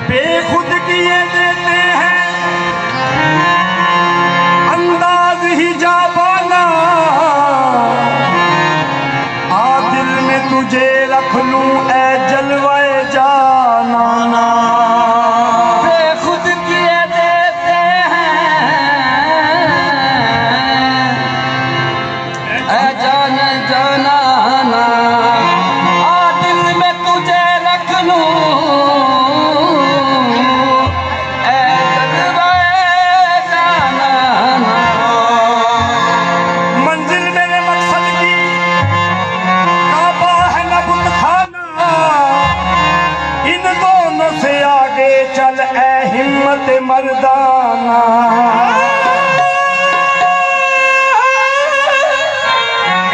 बेखुद किए देते हैं अंदाज ही जाबाना, आ दिल में तुझे रख लूं ए जलवाए जाना। बेखुद किए देते हैं ए जान जाना, आ दिल में तुझे रख लूं चल ए हिम्मत मर्दाना।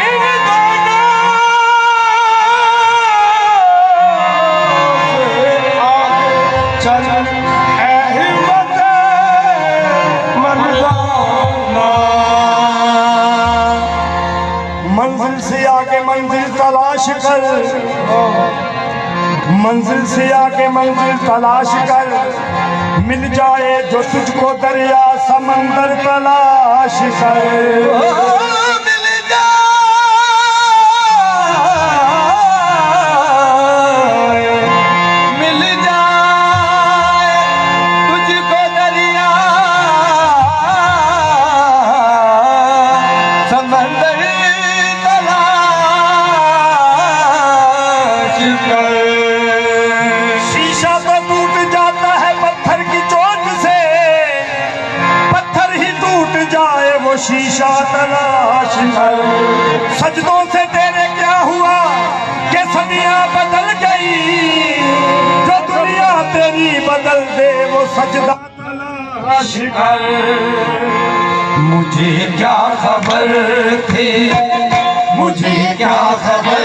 इन दोनों से आगे चल ए हिम्मत मर्दाना। मंजिल से आगे मंजिल तलाश कर, मंजिल से आगे मंजिल तलाश कर, मिल जाए जो तुझको दरिया समंदर तलाश कर। मिल जाए तुझको दरिया समंदर तलाश कर। शीशा तलाश कर, सजदों से तेरे क्या हुआ कि सदियां बदल गई, जो दुनिया तेरी बदल दे वो सजदा तलाश कर। मुझे क्या खबर थी, मुझे क्या खबर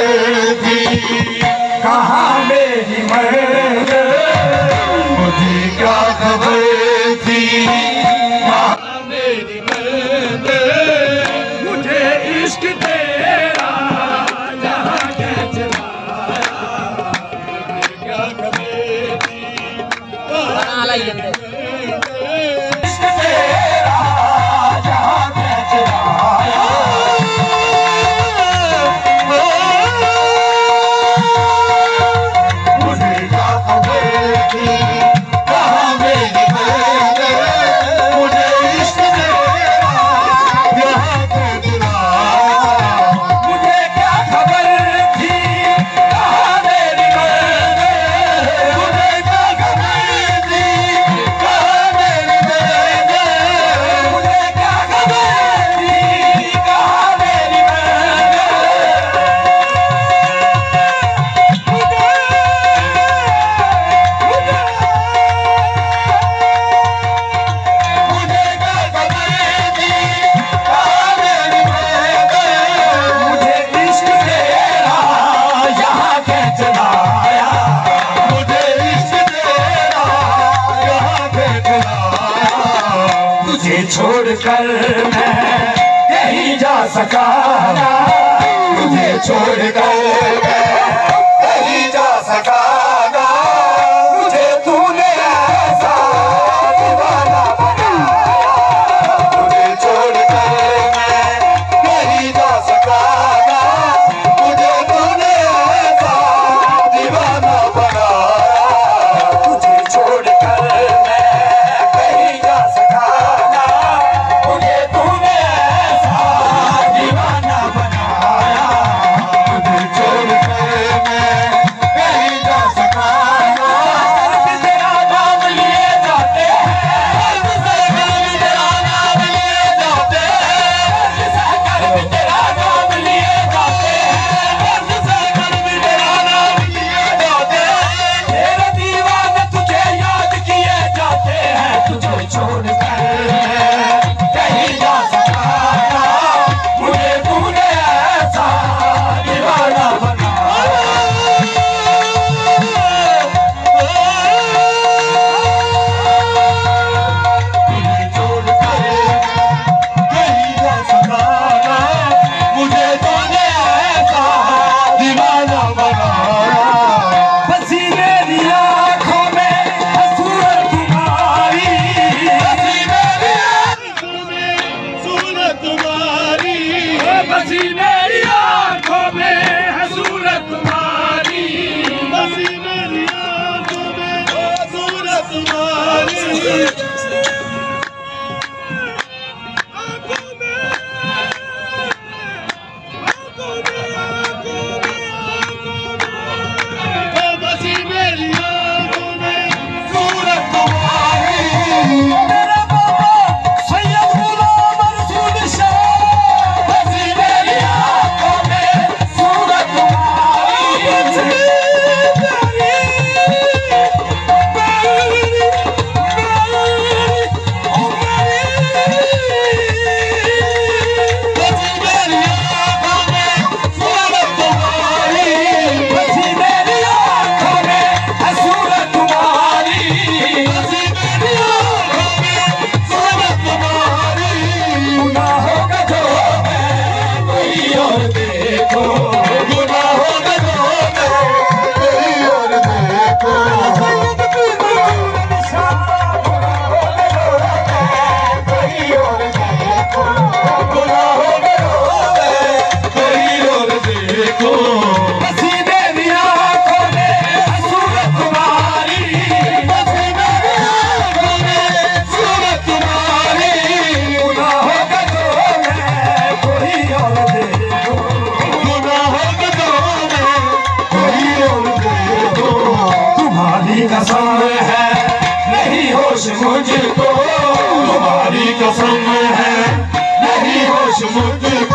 थी, कहाँ मेरी मर्द, मुझे क्या खबर थी, कहाँ मेरी मर्द, मुझे इश्क तेरा जहाँ कैच लाया, मुझे क्या खबर थी, इश्क तेरा जहाँ कैच लाया। मुझे क्या खबर थी, कहाँ मेरी मर्द, मुझे इश्क तेरा जहाँ कैच लाया। मुझे क्या खबर थी, कहाँ मेरी मर्द, मुझे क्या खबर थी, कहाँ मेरी मर्द, मुझे क्या खबर थी, कहाँ मेरी मुझे इश्क तेरा यहाँ कैच लाया, मुझे इश्क तेरा यहाँ कैच लाया। तुझे छोड़कर मैं कहीं जा सका ना, तुझे छोड़कर मैं कहीं जा सका ना, मुझे तूने ऐसा दीवाना बनाया, तुझे छोड़कर मैं कहीं जा सका ना, मुझे तूने ऐसा दीवाना बनाया। तुझे छोड़कर मैं कहीं जा सका ना, मुझे तूने ऐसा दीवाना बनाया। तुझे छोड़कर मैं तुम्हारी कसम है नहीं होश मुझको, तुम्हारी कसम है नहीं होश मुझको।